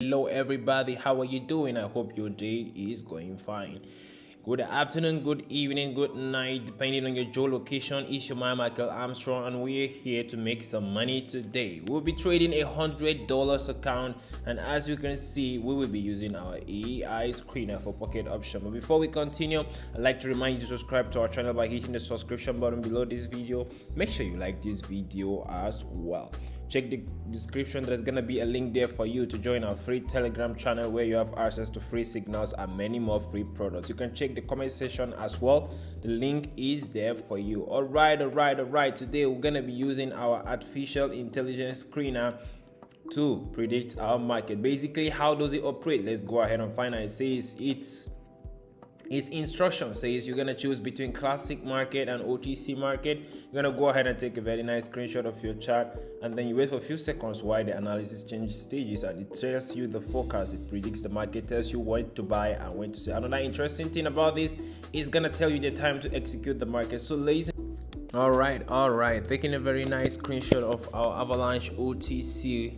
Hello everybody, how are you doing? I hope your day is going fine. Good afternoon, good evening, good night, depending on your geolocation. It's your man Michael Armstrong, and we're here to make some money today. We'll be trading $100 account, and as you can see, we will be using our AI screener for pocket option. But before we continue, I'd like to remind you to subscribe to our channel by hitting the subscription button below this video. Make sure you like this video as well. Check the description. There's gonna be a link there for you to join our free Telegram channel where you have access to free signals and many more free products. You can check the comment section as well. The link is there for you. All right. Today we're gonna be using our artificial intelligence screener to predict our market. Basically, how does it operate? Let's go ahead and find out. It says its instruction says you're gonna choose between classic market and OTC market. You're gonna go ahead and take a very nice screenshot of your chart, and then you wait for a few seconds while the analysis changes stages, and it tells you the forecast. It predicts the market, tells you what to buy and when to sell. Another interesting thing about this is gonna tell you the time to execute the market. So ladies, all right, taking a very nice screenshot of our Avalanche OTC.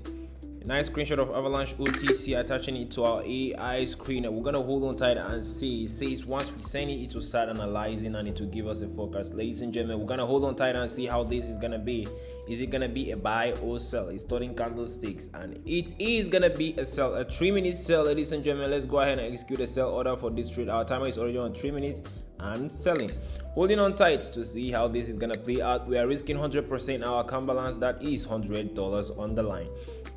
A nice screenshot of Avalanche OTC, attaching it to our AI screener. We're gonna hold on tight and see. It says once we send it, it will start analyzing and it will give us a forecast. Ladies and gentlemen, we're gonna hold on tight and see how this is gonna be. Is it gonna be a buy or sell? It's starting candlesticks, and it is gonna be a sell, a 3-minute sell. Ladies and gentlemen, let's go ahead and execute a sell order for this trade. Our timer is already on 3 minutes and selling. Holding on tight to see how this is gonna play out. We are risking 100% our account balance, that is $100 on the line.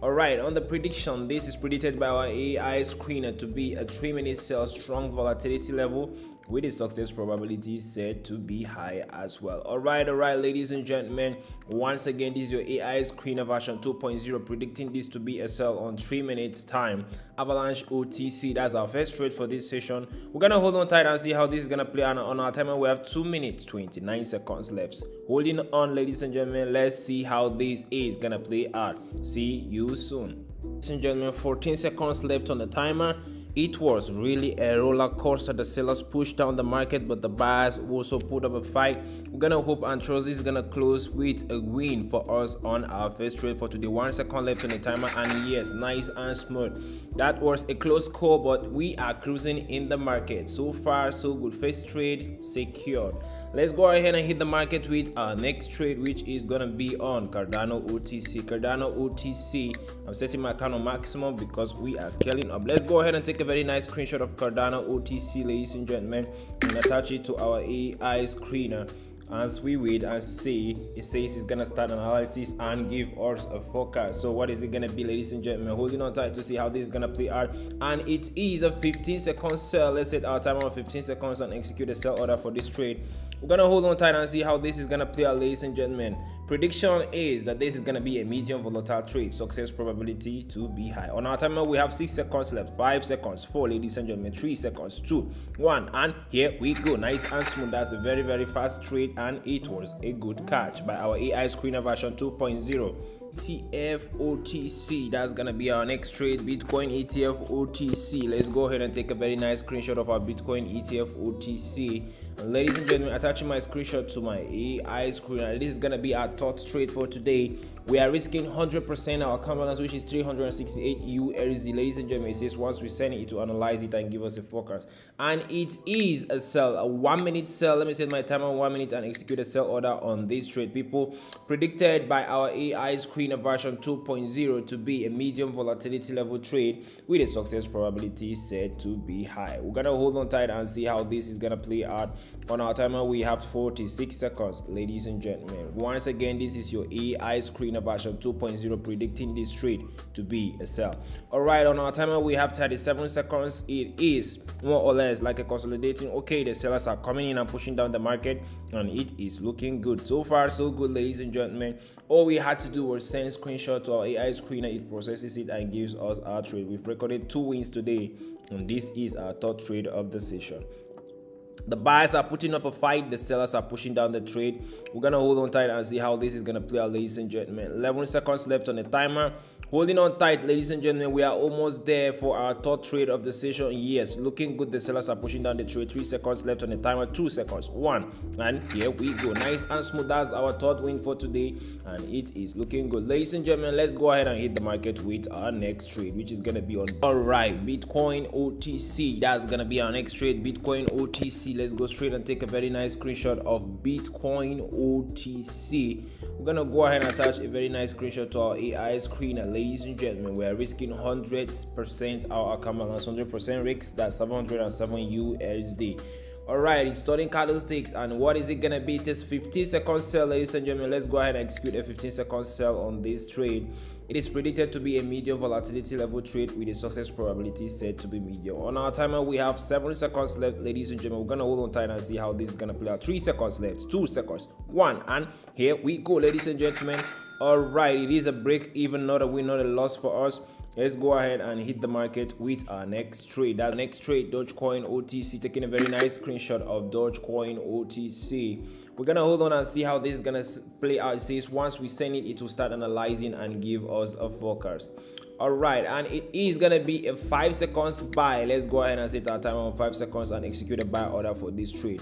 Alright, on the prediction, this is predicted by our AI screener to be a 3-minute sell, strong volatility level with a success probability said to be high as well. Alright, ladies and gentlemen, once again, this is your AI screener version 2.0, predicting this to be a sell on 3 minutes time. Avalanche OTC, that's our first trade for this session. We're gonna hold on tight and see how this is gonna play out. On our timer, we have 2 minutes 29 seconds left. Holding on, ladies and gentlemen, let's see how this is gonna play out. See you soon. Ladies and gentlemen, 14 seconds left on the timer. It was really a roller coaster. The sellers pushed down the market, but the buyers also put up a fight. We're gonna hope and trust this is gonna close with a win for us on our first trade for today. 1 second left on the timer, and yes, nice and smooth. That was a close call, but we are cruising in the market. So far, so good. First trade secured. Let's go ahead and hit the market with our next trade, which is gonna be on Cardano OTC. Cardano OTC. I'm setting my account on maximum because we are scaling up. Let's go ahead and take a very nice screenshot of Cardano OTC, ladies and gentlemen, and attach it to our AI screener. As we wait and see, it says it's gonna start analysis and give us a forecast. So what is it gonna be, ladies and gentlemen? Holding on tight to see how this is gonna play out, and it is a 15-second sell. Let's set our timer on 15 seconds and execute a sell order for this trade. We're gonna hold on tight and see how this is gonna play out, ladies and gentlemen. Prediction is that this is gonna be a medium volatile trade, success probability to be high. On our timer, we have 6 seconds left. 5 seconds, 4, ladies and gentlemen, 3 seconds, 2, 1, and here we go. Nice and smooth. That's a very fast trade, and it was a good catch by our AI screener version 2.0. ETF OTC, that's gonna be our next trade. Bitcoin ETF OTC. Let's go ahead and take a very nice screenshot of our Bitcoin ETF OTC. And ladies and gentlemen, attaching my screenshot to my AI screener. This is gonna be our third trade for today. We are risking 100% our account balance, which is 368 USD. Ladies and gentlemen, it says once we send it to analyze it and give us a forecast, and it is a sell, a 1-minute sell. Let me set my timer on 1 minute and execute a sell order on this trade, people. Predicted by our AI screener version 2.0 to be a medium volatility level trade with a success probability said to be high. We're gonna hold on tight and see how this is gonna play out. On our timer, we have 46 seconds, ladies and gentlemen. Once again, this is your AI screener version 2.0, predicting this trade to be a sell. Alright, on our timer, we have 37 seconds. It is more or less like a consolidating. Okay, the sellers are coming in and pushing down the market, and it is looking good. So far, so good, ladies and gentlemen. All we had to do was send screenshot to our AI screener. It processes it and gives us our trade. We've recorded 2 wins today, and this is our third trade of the session. The buyers are putting up a fight, the sellers are pushing down the trade. We're gonna hold on tight and see how this is gonna play out, ladies and gentlemen. 11 seconds left on the timer. Holding on tight, ladies and gentlemen. We are almost there for our third trade of the session. Yes, looking good. The sellers are pushing down the trade. 3 seconds left on the timer. 2 seconds. 1, and here we go. Nice and smooth. That's our third win for today, and it is looking good, ladies and gentlemen. Let's go ahead and hit the market with our next trade, which is gonna be on. All right, Bitcoin OTC. That's gonna be our next trade, Bitcoin OTC. Let's go straight and take a very nice screenshot of Bitcoin OTC. We're gonna go ahead and attach a very nice screenshot to our AI screener, ladies and gentlemen. We are risking 100% our account balance, 100% risk. That's 707 USD. All right, it's starting candlesticks, and what is it gonna be? It is 15-second sell, ladies and gentlemen. Let's go ahead and execute a 15-second sell on this trade. It is predicted to be a medium volatility level trade with a success probability set to be medium. On our timer, we have 7 seconds left, ladies and gentlemen. We're gonna hold on tight and see how this is gonna play out. 3 seconds left, 2 seconds, 1, and here we go, ladies and gentlemen. All right, it is a break even, not a win, not a loss for us. Let's go ahead and hit the market with our next trade. That next trade, Dogecoin OTC. Taking a very nice screenshot of Dogecoin OTC. We're gonna hold on and see how this is gonna play out. It says once we send it, it will start analyzing and give us a forecast. All right, and it is gonna be a 5 seconds buy. Let's go ahead and set our timer on 5 seconds and execute a buy order for this trade.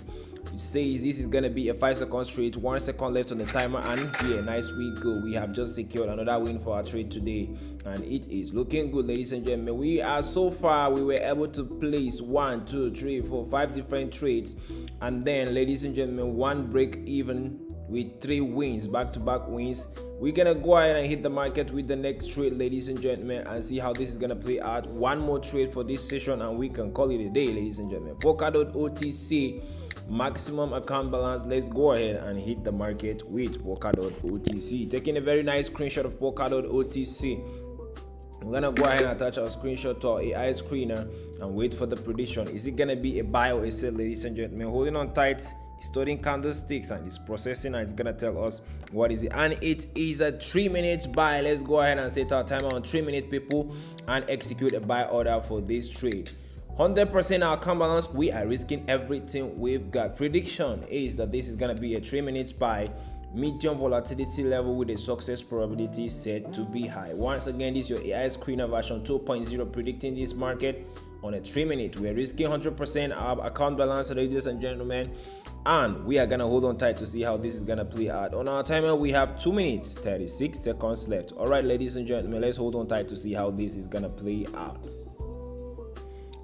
It says this is gonna be a 5 seconds trade. 1 second left on the timer, and here, nice we go. We have just secured another win for our trade today, and it is looking good, ladies and gentlemen. We are so far, we were able to place 1, 2, 3, 4, 5 different trades, and then, ladies and gentlemen, 1 break even with 3 wins, back-to-back wins. We're gonna go ahead and hit the market with the next trade, ladies and gentlemen, and see how this is gonna play out. 1 more trade for this session, and we can call it a day, ladies and gentlemen. Polkadot OTC, maximum account balance. Let's go ahead and hit the market with Polkadot OTC. Taking a very nice screenshot of Polkadot OTC. We're gonna go ahead and attach our screenshot to our AI screener and wait for the prediction. Is it gonna be a buy or a sell, ladies and gentlemen? Holding on tight. It's studying candlesticks and it's processing, and it's gonna tell us what is it, and it is a 3 minutes buy. Let's go ahead and set our timer on 3 minutes, people, and execute a buy order for this trade. 100% our account balance. We are risking everything we've got. Prediction is that this is gonna be a 3 minutes buy, medium volatility level with a success probability set to be high. Once again, this is your AI screener version 2.0 predicting this market on a 3 minute. We are risking 100% our account balance, ladies and gentlemen, and we are gonna hold on tight to see how this is gonna play out. On our timer, we have 2 minutes 36 seconds left. All right, ladies and gentlemen, let's hold on tight to see how this is gonna play out.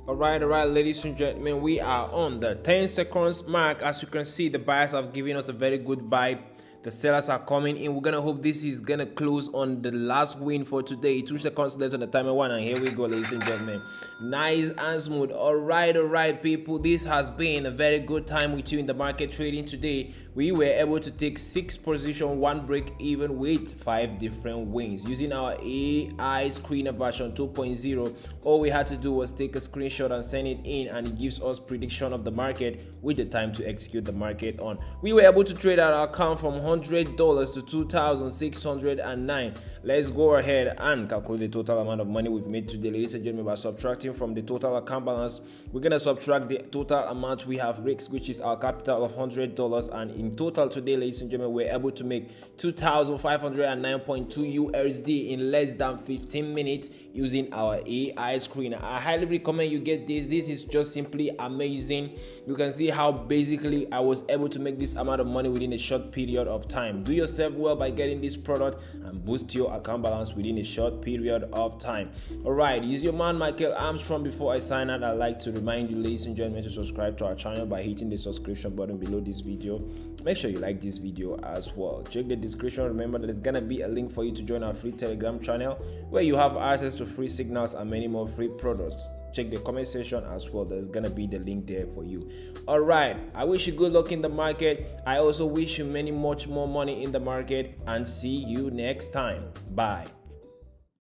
All right, ladies and gentlemen, we are on the 10 seconds mark. As you can see, the buyers have given us a very good buy. The sellers are coming in. We're gonna hope this is gonna close on the last win for today. 2 seconds left on the timer, 1, and here we go, ladies and gentlemen. Nice and smooth. All right, people. This has been a very good time with you in the market trading today. We were able to take 6 position, 1 break even with 5 different wins using our AI screener version 2.0. All we had to do was take a screenshot and send it in, and it gives us prediction of the market with the time to execute the market on. We were able to trade our account from $100 to $2,609. Let's go ahead and calculate the total amount of money we've made today, ladies and gentlemen, by subtracting from the total account balance. We're gonna subtract the total amount we have risked, which is our capital of $100, and in total today, ladies and gentlemen, we're able to make 2,509.2 USD in less than 15 minutes using our AI screener. I highly recommend you get this. This is just simply amazing. You can see how basically I was able to make this amount of money within a short period of time. Do yourself well by getting this product and boost your account balance within a short period of time. All right, is your man Michael Armstrong. Before I sign out, I'd like to remind you, ladies and gentlemen, to subscribe to our channel by hitting the subscription button below this video. Make sure you like this video as well. Check the description. Remember that there's gonna be a link for you to join our free Telegram channel where you have access to free signals and many more free products. Check the comment section as well. There's gonna be the link there for you. All right, I wish you good luck in the market. I also wish you much more money in the market, and see you next time. Bye.